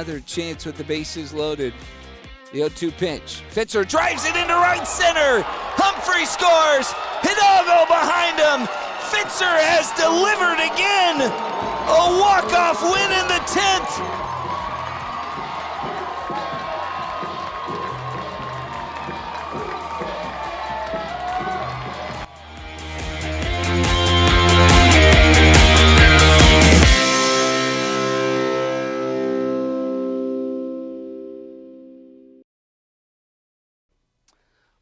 another chance with the bases loaded. The 0-2 pitch. Fitzer drives it into right center. Humphrey scores. Hidalgo behind him. Fitzer has delivered again. A walk-off win in the 10th.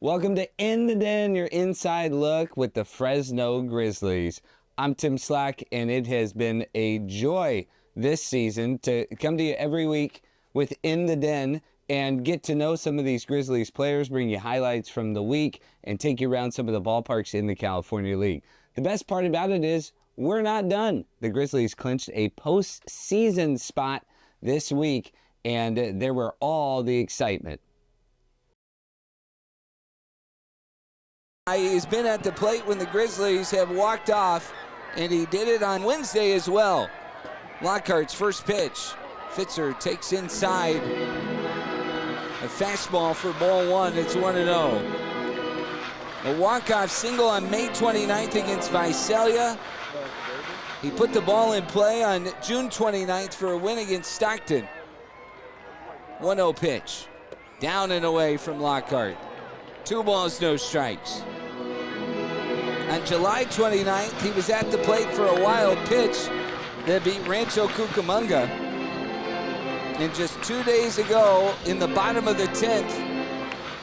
Welcome to In the Den, your inside look with the Fresno Grizzlies. I'm Tim Slack, and it has been a joy this season to come to you every week with In the Den and get to know some of these Grizzlies players, bring you highlights from the week, and take you around some of the ballparks in the California League. The best part about it is we're not done. The Grizzlies clinched a postseason spot this week, and there were all the excitement. He's been at the plate when the Grizzlies have walked off, and he did it on Wednesday as well. Lockhart's first pitch. Fitzer takes inside. A fastball for ball one. It's 1-0. A walk-off single on May 29th against Visalia. He put the ball in play on June 29th for a win against Stockton. 1-0 pitch. Down and away from Lockhart. 2 balls, no strikes. On July 29th, he was at the plate for a wild pitch that beat Rancho Cucamonga. And just 2 days ago, in the bottom of the 10th,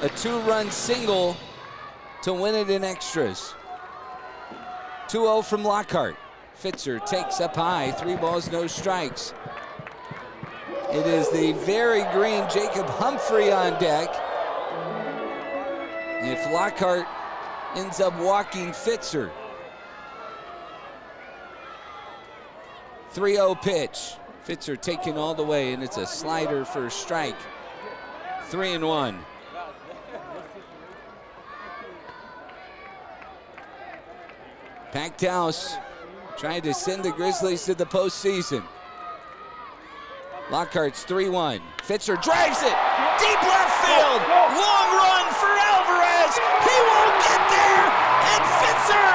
a 2-run single to win it in extras. 2-0 from Lockhart. Fitzer takes up high, 3 balls, no strikes. It is the very green Jacob Humphrey on deck. If Lockhart ends up walking Fitzer. 3-0 pitch. Fitzer taken all the way, and it's a slider for a strike. 3-1. Packed house trying to send the Grizzlies to the postseason. Lockhart's 3-1. Fitzer drives it. Deep left field. Long run for Alvarez. He won't get there. And Fitzer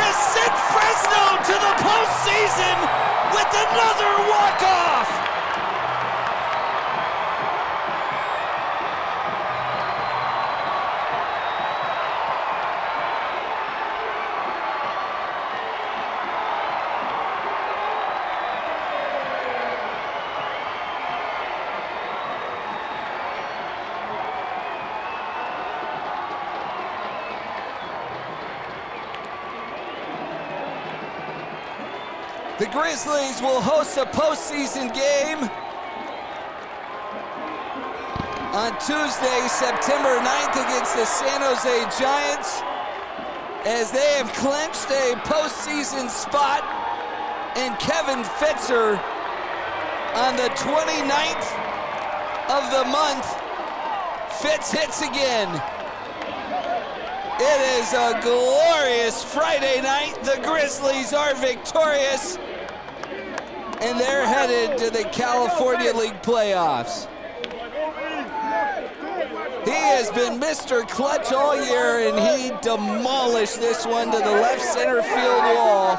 has sent Fresno to the postseason with another walk-off. The Grizzlies will host a postseason game on Tuesday, September 9th against the San Jose Giants, as they have clinched a postseason spot. And Kevin Fitzer on the 29th of the month, Fitz hits again. It is a glorious Friday night. The Grizzlies are victorious, and they're headed to the California League playoffs. He has been Mr. Clutch all year, and he demolished this one to the left center field wall.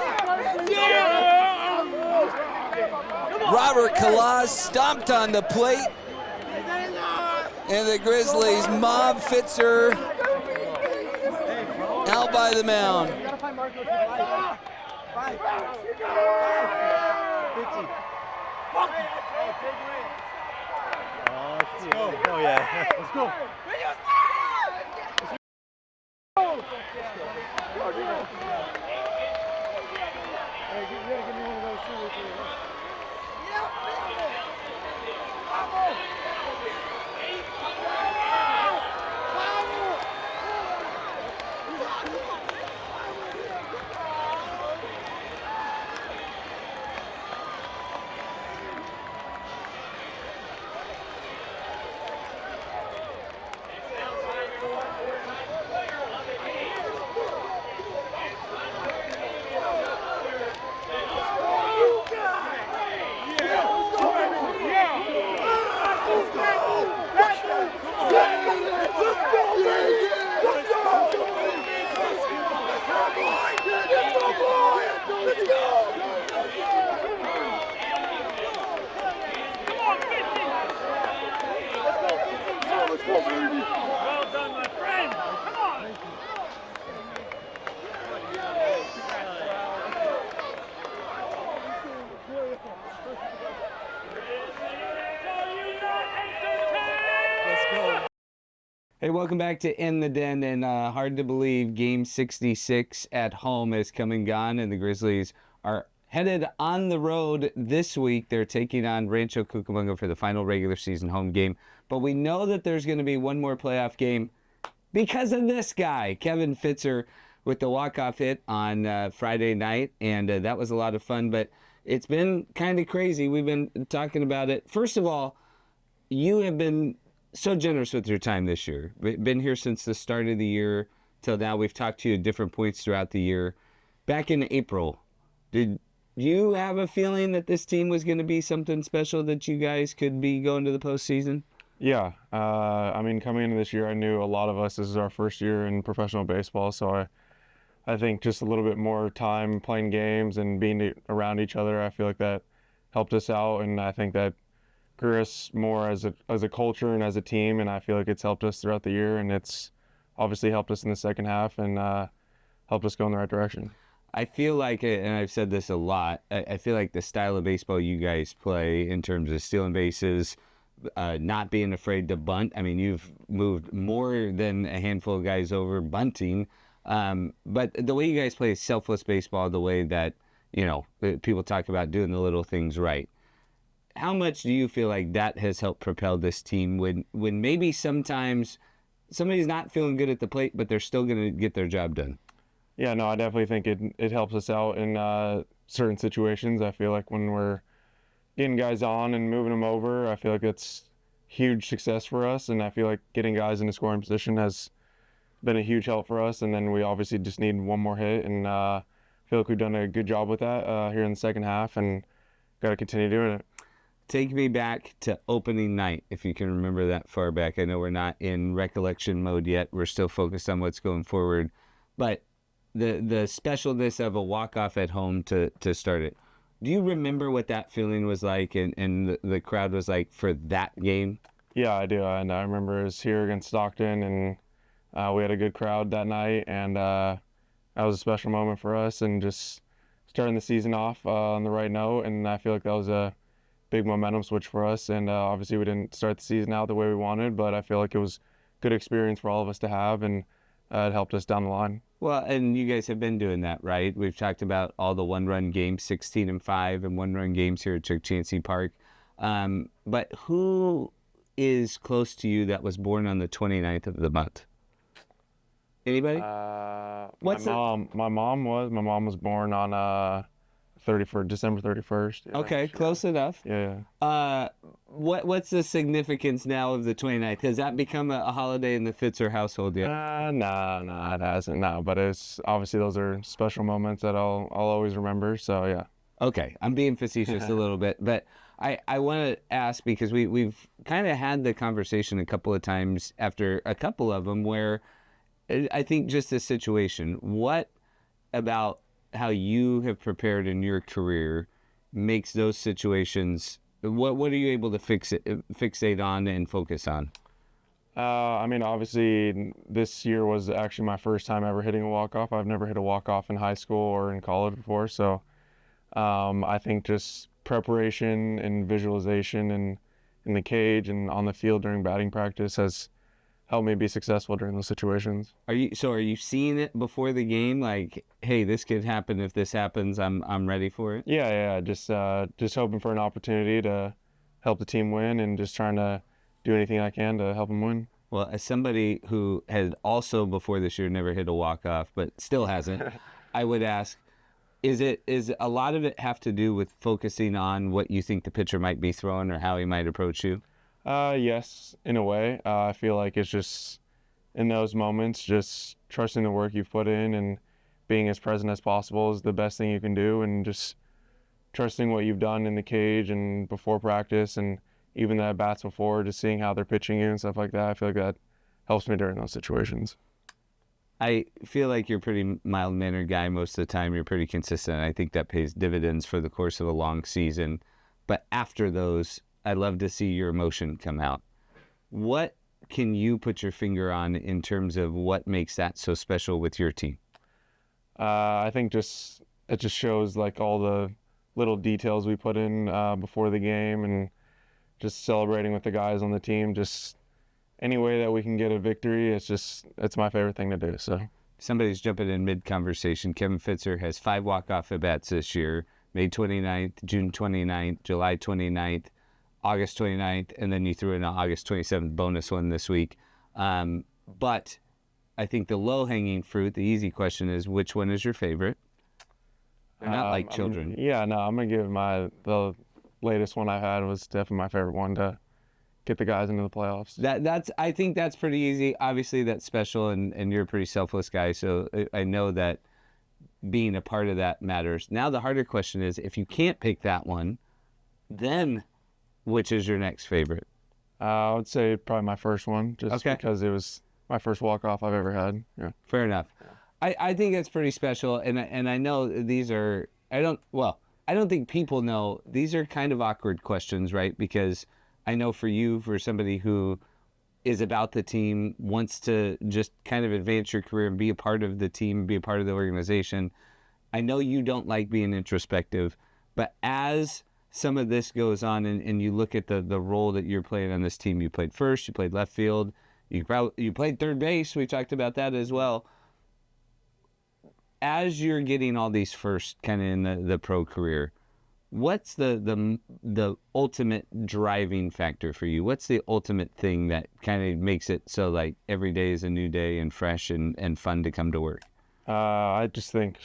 Robert Kalaz stomped on the plate, and the Grizzlies mob Fitzer out by the mound. Let's go. Oh yeah. Let's go. Well done, my friend. Come on. Let's go. Hey, welcome back to In the Den, and hard to believe Game 66 at home has come and gone, and the Grizzlies are headed on the road this week. They're taking on Rancho Cucamonga for the final regular season home game, but we know that there's going to be one more playoff game because of this guy, Kevin Fitzer, with the walk-off hit on Friday night, and that was a lot of fun, but it's been kind of crazy. We've been talking about it. First of all, you have been so generous with your time this year. Been here since the start of the year till now. We've talked to you at different points throughout the year. Back in April, did you have a feeling that this team was going to be something special, that you guys could be going to the postseason? Yeah, I mean, coming into this year, I knew a lot of us, this is our first year in professional baseball, so I think just a little bit more time playing games and being around each other, I feel like that helped us out, and I think that grew us more as a culture and as a team, and I feel like it's helped us throughout the year, and it's obviously helped us in the second half and helped us go in the right direction. I feel like, and I've said this a lot, I feel like the style of baseball you guys play in terms of stealing bases, not being afraid to bunt. I mean, you've moved more than a handful of guys over bunting, but the way you guys play selfless baseball, the way that, you know, people talk about doing the little things right. How much do you feel like that has helped propel this team when maybe sometimes somebody's not feeling good at the plate, but they're still going to get their job done? Yeah, no, I definitely think it helps us out in certain situations. I feel like when we're getting guys on and moving them over, I feel like it's huge success for us, and I feel like getting guys in a scoring position has been a huge help for us, and then we obviously just need one more hit, and I feel like we've done a good job with that here in the second half, and got to continue doing it. Take me back to opening night, if you can remember that far back. I know we're not in recollection mode yet. We're still focused on what's going forward. But the specialness of a walk-off at home to start it. Do you remember what that feeling was like and the crowd was like for that game? Yeah, I do. And I remember it was here against Stockton, and we had a good crowd that night, and that was a special moment for us, and just starting the season off on the right note, and I feel like that was a big momentum switch for us, and obviously we didn't start the season out the way we wanted, but I feel like it was a good experience for all of us to have, and it helped us down the line. Well, and you guys have been doing that, right? We've talked about all the one-run games, 16-5, and one-run games here at Chuck Chansey Park. But who is close to you that was born on the 29th of the month? Anybody? My mom was born on December 31st. Yeah. Okay, close enough. Yeah. What's the significance now of the 29th? Has that become a holiday in the Fitzer household yet? No, it hasn't. No, but it's obviously those are special moments that I'll always remember. So yeah. Okay, I'm being facetious a little bit, but I want to ask because we've kind of had the conversation a couple of times after a couple of them where I think just this situation. What about how you have prepared in your career makes those situations, what are you able to fixate on and focus on? I mean, obviously this year was actually my first time ever hitting a walk-off. I've never hit a walk-off in high school or in college before, so I think just preparation and visualization and in the cage and on the field during batting practice has helped me be successful during those situations. Are you seeing it before the game? Like, hey, this could happen. If this happens, I'm ready for it. Yeah. Just hoping for an opportunity to help the team win and just trying to do anything I can to help them win. Well, as somebody who had also before this year never hit a walk-off, but still hasn't, I would ask, is a lot of it have to do with focusing on what you think the pitcher might be throwing or how he might approach you? Yes, in a way. I feel like it's just in those moments, just trusting the work you've put in and being as present as possible is the best thing you can do, and just trusting what you've done in the cage and before practice and even the at-bats before, just seeing how they're pitching you and stuff like that. I feel like that helps me during those situations. I feel like you're a pretty mild-mannered guy most of the time. You're pretty consistent. I think that pays dividends for the course of a long season. But after those, I love to see your emotion come out. What can you put your finger on in terms of what makes that so special with your team? I think it just shows like all the little details we put in before the game, and just celebrating with the guys on the team. Just any way that we can get a victory, it's my favorite thing to do. So somebody's jumping in mid-conversation. Kevin Fitzer has 5 walk-off at-bats this year: May 29th, June 29th, July 29th, August 29th, and then you threw in an August 27th bonus one this week. But I think the low-hanging fruit, the easy question is, which one is your favorite? They're not like children. I'm going to give the latest one I had was definitely my favorite one to get the guys into the playoffs. I think that's pretty easy. Obviously, that's special, and you're a pretty selfless guy, so I know that being a part of that matters. Now the harder question is, if you can't pick that one, then which is your next favorite? I would say probably my first one, just because it was my first walk-off I've ever had. Yeah. Fair enough. I think that's pretty special, and I know these are, I don't think people know, these are kind of awkward questions, right? Because I know for you, for somebody who is about the team, wants to just kind of advance your career and be a part of the team, be a part of the organization, I know you don't like being introspective, but as some of this goes on and you look at the role that you're playing on this team, you played first, you played left field, you played third base, we talked about that as well. As you're getting all these first kind of in the pro career, what's the ultimate driving factor for you? What's the ultimate thing that kind of makes it so like every day is a new day and fresh and fun to come to work? I just think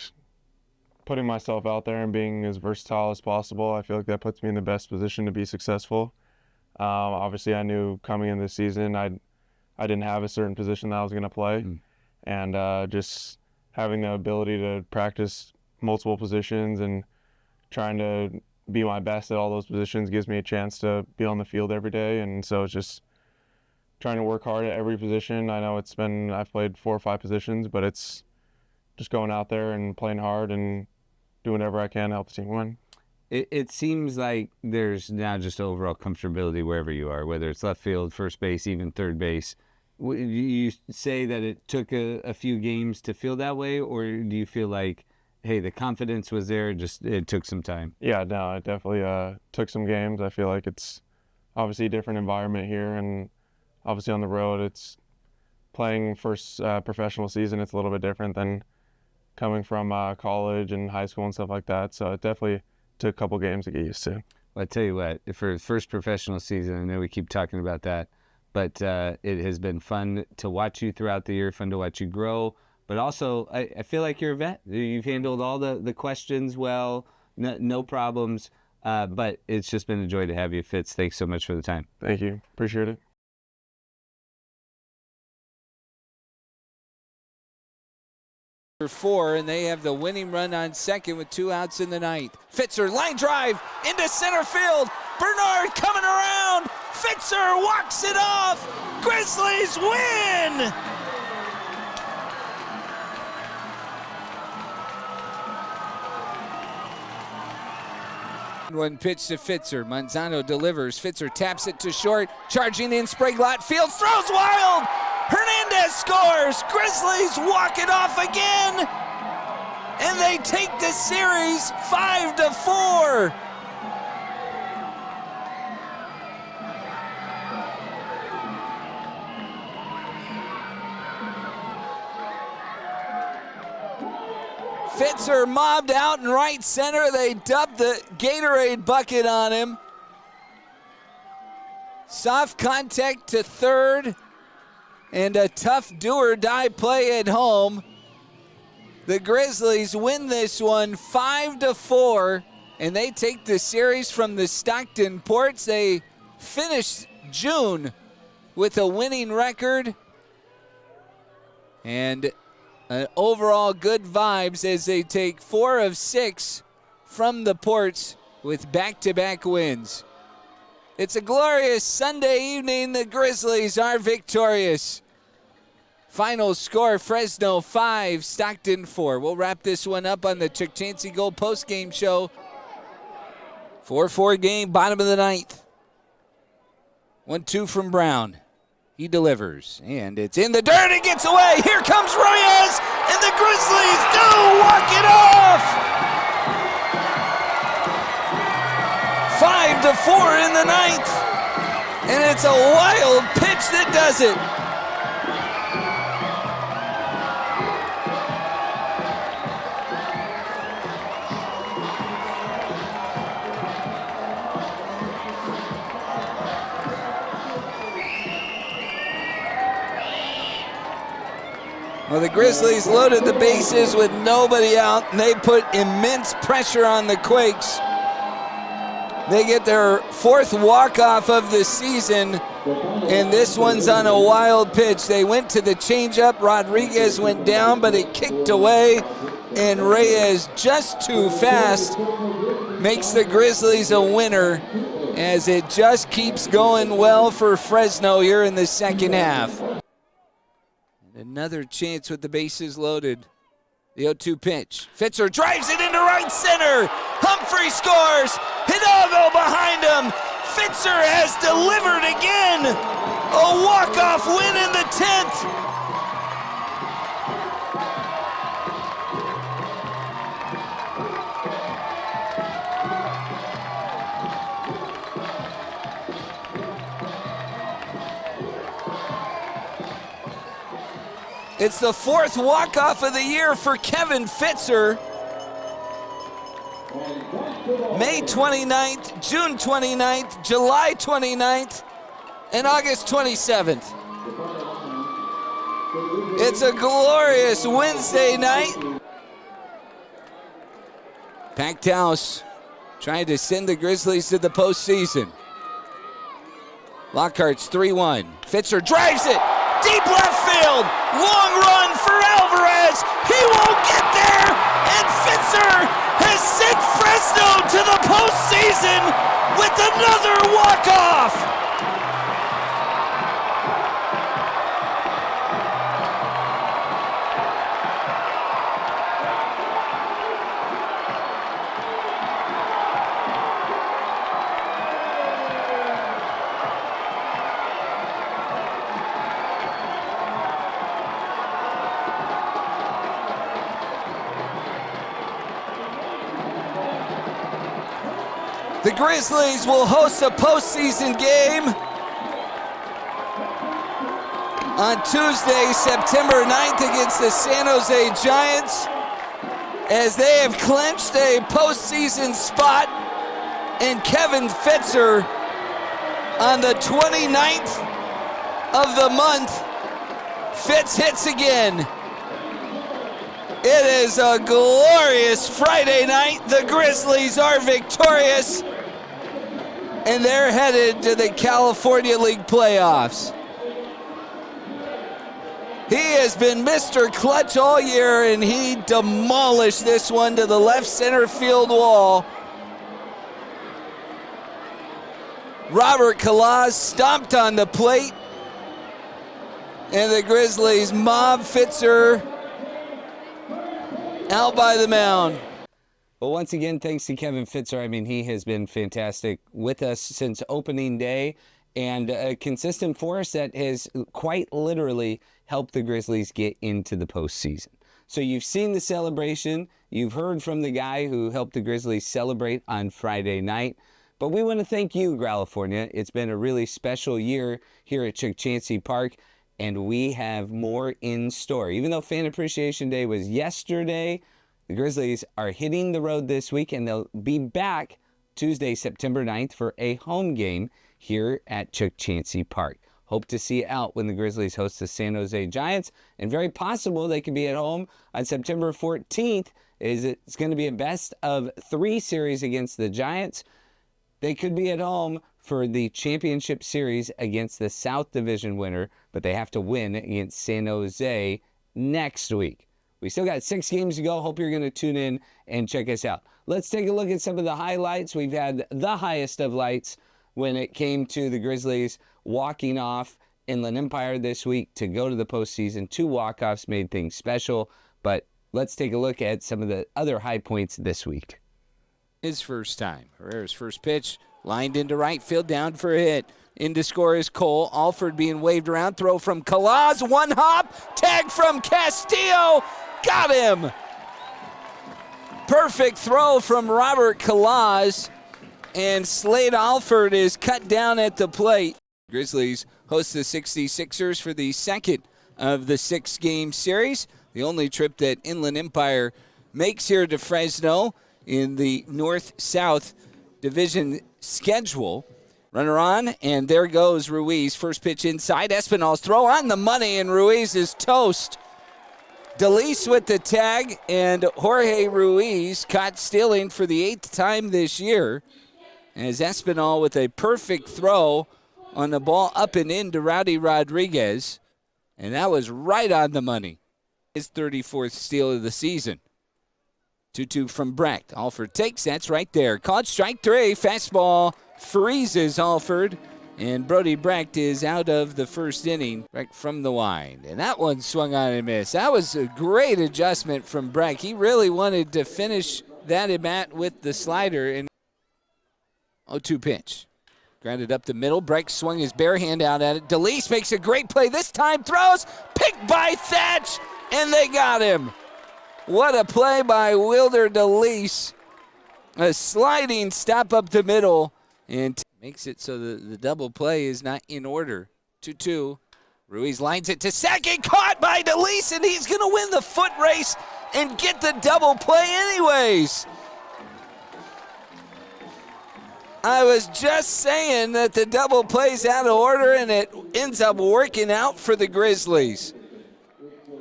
putting myself out there and being as versatile as possible, I feel like that puts me in the best position to be successful. Obviously, I knew coming in this season I didn't have a certain position that I was going to play, and just having the ability to practice multiple positions and trying to be my best at all those positions gives me a chance to be on the field every day. And so it's just trying to work hard at every position. I know I've played 4 or 5 positions, but it's just going out there and playing hard and doing whatever I can to help the team win. It seems like there's now just overall comfortability wherever you are, whether it's left field, first base, even third base. You say that it took a few games to feel that way, or do you feel like, hey, the confidence was there, just it took some time? Yeah, no, it definitely took some games. I feel like it's obviously a different environment here, and obviously on the road, it's playing first professional season. It's a little bit different than coming from college and high school and stuff like that. So it definitely took a couple games to get used to. Well, I tell you what, for the first professional season, I know we keep talking about that, but it has been fun to watch you throughout the year, fun to watch you grow. But also, I feel like you're a vet. You've handled all the questions well, no problems. But it's just been a joy to have you, Fitz. Thanks so much for the time. Thank you. Appreciate it. For 4, and they have the winning run on second with 2 outs in the ninth. Fitzer, line drive into center field. Bernard coming around. Fitzer walks it off. Grizzlies win! One pitch to Fitzer. Manzano delivers. Fitzer taps it to short. Charging in Sprague lot. Fields throws wild. Hernandez scores. Grizzlies walk it off again. And they take the series 5-4. Fitzer mobbed out in right center. They dumped the Gatorade bucket on him. Soft contact to third and a tough do-or-die play at home. The Grizzlies win this one 5-4, and they take the series from the Stockton Ports. They finished June with a winning record and overall good vibes as they take 4 of 6 from the Ports with back-to-back wins. It's a glorious Sunday evening. The Grizzlies are victorious. Final score, Fresno 5, Stockton 4. We'll wrap this one up on the Chuck Chansey Gold postgame show. 4-4 game, bottom of the ninth. 1-2 from Brown. He delivers, and it's in the dirt. It gets away. Here comes Reyes, and the Grizzlies do walk it off. 5-4 in the ninth, and it's a wild pitch that does it. Well, the Grizzlies loaded the bases with nobody out, and they put immense pressure on the Quakes. They get their fourth walk-off of the season, and this one's on a wild pitch. They went to the changeup. Rodriguez went down, but it kicked away, and Reyes, just too fast, makes the Grizzlies a winner as it just keeps going well for Fresno here in the second half. Another chance with the bases loaded. The 0-2 pitch. Fitzer drives it into right center. Humphrey scores. Hidalgo behind him. Fitzer has delivered again. A walk-off win in the 10th. It's the fourth walk-off of the year for Kevin Fitzer. May 29th, June 29th, July 29th, and August 27th. It's a glorious Wednesday night. Packed house, trying to send the Grizzlies to the postseason. Lockhart's 3-1. Fitzer drives it. Deep left field, long run for Alvarez. He won't get there, and Fitzer has sent Fresno to the postseason with another walk-off. The Grizzlies will host a postseason game on Tuesday, September 9th against the San Jose Giants, as they have clinched a postseason spot. And Kevin Fitzer on the 29th of the month, Fitz hits again. It is a glorious Friday night. The Grizzlies are victorious, and they're headed to the California League playoffs. He has been Mr. Clutch all year, and he demolished this one to the left center field wall. Robert Kalaz stomped on the plate, and the Grizzlies mob Fitzer out by the mound. Well, once again, thanks to Kevin Fitzer. I mean, he has been fantastic with us since opening day, and a consistent force that has quite literally helped the Grizzlies get into the postseason. So you've seen the celebration. You've heard from the guy who helped the Grizzlies celebrate on Friday night. But we want to thank you, California. It's been a really special year here at Chuck Chansey Park, and we have more in store. Even though Fan Appreciation Day was yesterday, the Grizzlies are hitting the road this week, and they'll be back Tuesday, September 9th for a home game here at Chuck Chansey Park. Hope to see you out when the Grizzlies host the San Jose Giants, and very possible they could be at home on September 14th. It's going to be a best-of-3 series against the Giants. They could be at home for the championship series against the South Division winner, but they have to win against San Jose next week. We still got 6 games to go. Hope you're going to tune in and check us out. Let's take a look at some of the highlights. We've had the highest of lights when it came to the Grizzlies walking off Inland Empire this week to go to the postseason. 2 walk-offs made things special, but let's take a look at some of the other high points this week. His first time. Herrera's first pitch, lined into right field, down for a hit. In to score is Cole. Alford being waved around. Throw from Kalaz. One hop. Tag from Castillo. Got him. Perfect throw from Robert Kalaz. And Slade Alford is cut down at the plate. Grizzlies host the 66ers for the second of the 6-game series. The only trip that Inland Empire makes here to Fresno in the North-South Division schedule. Runner on, and there goes Ruiz. First pitch inside. Espinal's throw on the money, and Ruiz is toast. DeLeese with the tag, and Jorge Ruiz caught stealing for the 8th time this year, as Espinal with a perfect throw on the ball up and in to Rowdy Rodriguez, and that was right on the money. His 34th steal of the season. 2-2 from Brecht. Alford takes, that's right there. Caught strike 3, fastball freezes Alford, and Brody Brecht is out of the first inning. Brecht from the wind, and that one swung on and missed. That was a great adjustment from Brecht. He really wanted to finish that at bat with the slider. And 0-2 pitch. Grounded up the middle. Brecht swung his bare hand out at it. DeLeese makes a great play this time. Throws. Picked by Thatch. And they got him. What a play by Wilder DeLeese. A sliding stop up the middle. And makes it so the double play is not in order. 2-2. Ruiz lines it to second. Caught by DeLeese. And he's going to win the foot race and get the double play anyways. I was just saying that the double play's out of order, and it ends up working out for the Grizzlies.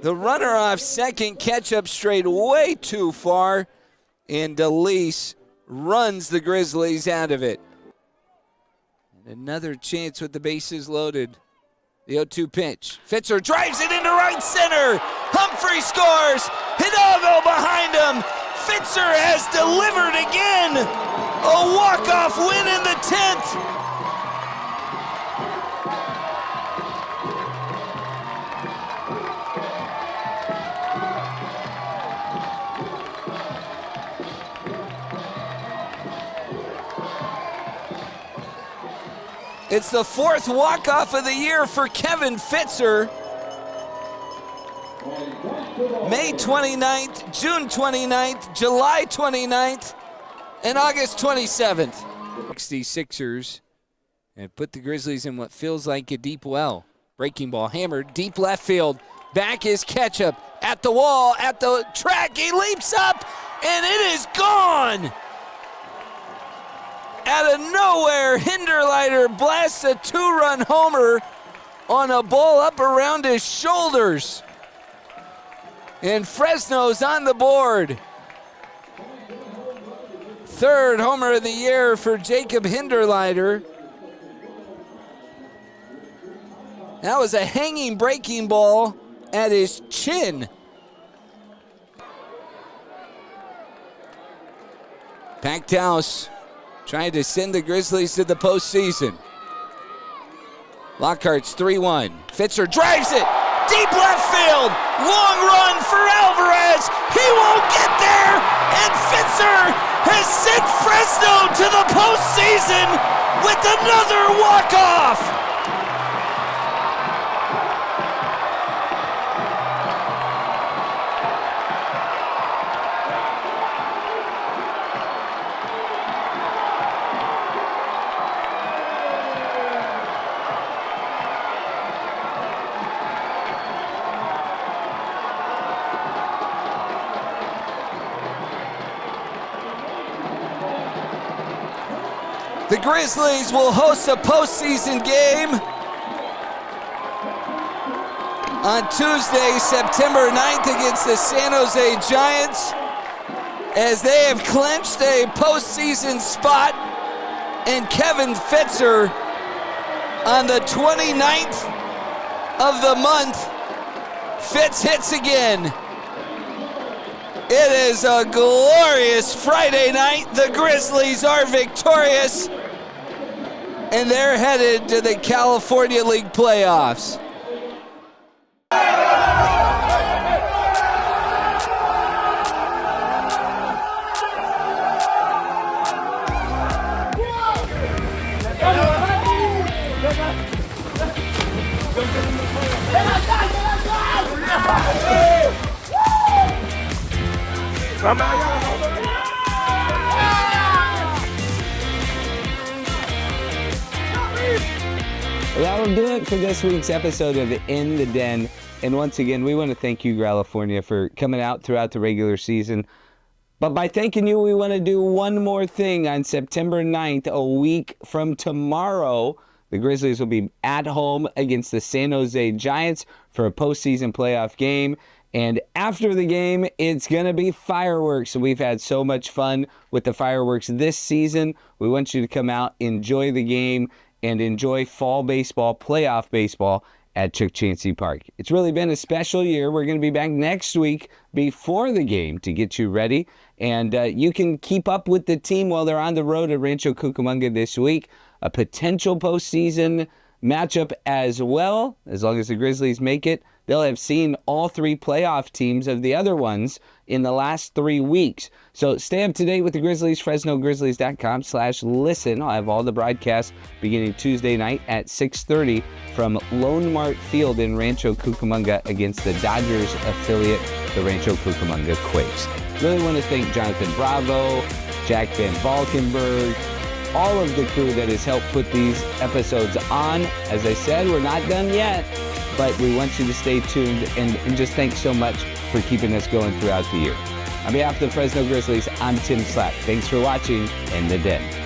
The runner off second, catch up straight way too far, and DeLeese runs the Grizzlies out of it. And another chance with the bases loaded. The 0-2 pitch. Fitzer drives it into right center. Humphrey scores. Hidalgo behind him. Fitzer has delivered again. A walk-off win in the 10th. It's the 4th walk-off of the year for Kevin Fitzer. May 29th, June 29th, July 29th, and August 27th. 66ers and put the Grizzlies in what feels like a deep well. Breaking ball hammered, deep left field. Back is Ketchup at the wall, at the track. He leaps up, and it is gone. Out of nowhere, Hinderleiter blasts a 2-run homer on a ball up around his shoulders. And Fresno's on the board. 3rd homer of the year for Jacob Hinderleiter. That was a hanging breaking ball at his chin. Packed house, trying to send the Grizzlies to the postseason. Lockhart's 3-1. Fitzer drives it. Deep left field. Long run for Alvarez. He won't get there. And Fitzer has sent Fresno to the postseason with another walk-off. The Grizzlies will host a postseason game on Tuesday, September 9th against the San Jose Giants, as they have clinched a postseason spot. And Kevin Fitzer on the 29th of the month, Fitz hits again. It is a glorious Friday night. The Grizzlies are victorious. and they're headed to the California League playoffs. Well, that'll do it for this week's episode of In the Den. And once again, we want to thank you, California, for coming out throughout the regular season. But by thanking you, we want to do one more thing. On September 9th, a week from tomorrow, the Grizzlies will be at home against the San Jose Giants for a postseason playoff game. And after the game, it's going to be fireworks. We've had so much fun with the fireworks this season. We want you to come out, enjoy the game, and enjoy fall baseball, playoff baseball at Chuck Chansey Park. It's really been a special year. We're going to be back next week before the game to get you ready. And you can keep up with the team while they're on the road at Rancho Cucamonga this week. A potential postseason matchup as well, as long as the Grizzlies make it. They'll have seen all three playoff teams of the other ones in the last 3 weeks. So stay up to date with the Grizzlies, FresnoGrizzlies.com/listen. I'll have all the broadcasts beginning Tuesday night at 6:30 from Lone Mart Field in Rancho Cucamonga against the Dodgers affiliate, the Rancho Cucamonga Quakes. Really want to thank Jonathan Bravo, Jack Van Valkenburg, all of the crew that has helped put these episodes on. As I said, we're not done yet, but we want you to stay tuned, and just thanks so much for keeping us going throughout the year. On behalf of the Fresno Grizzlies, I'm Tim Slack. Thanks for watching In the Den.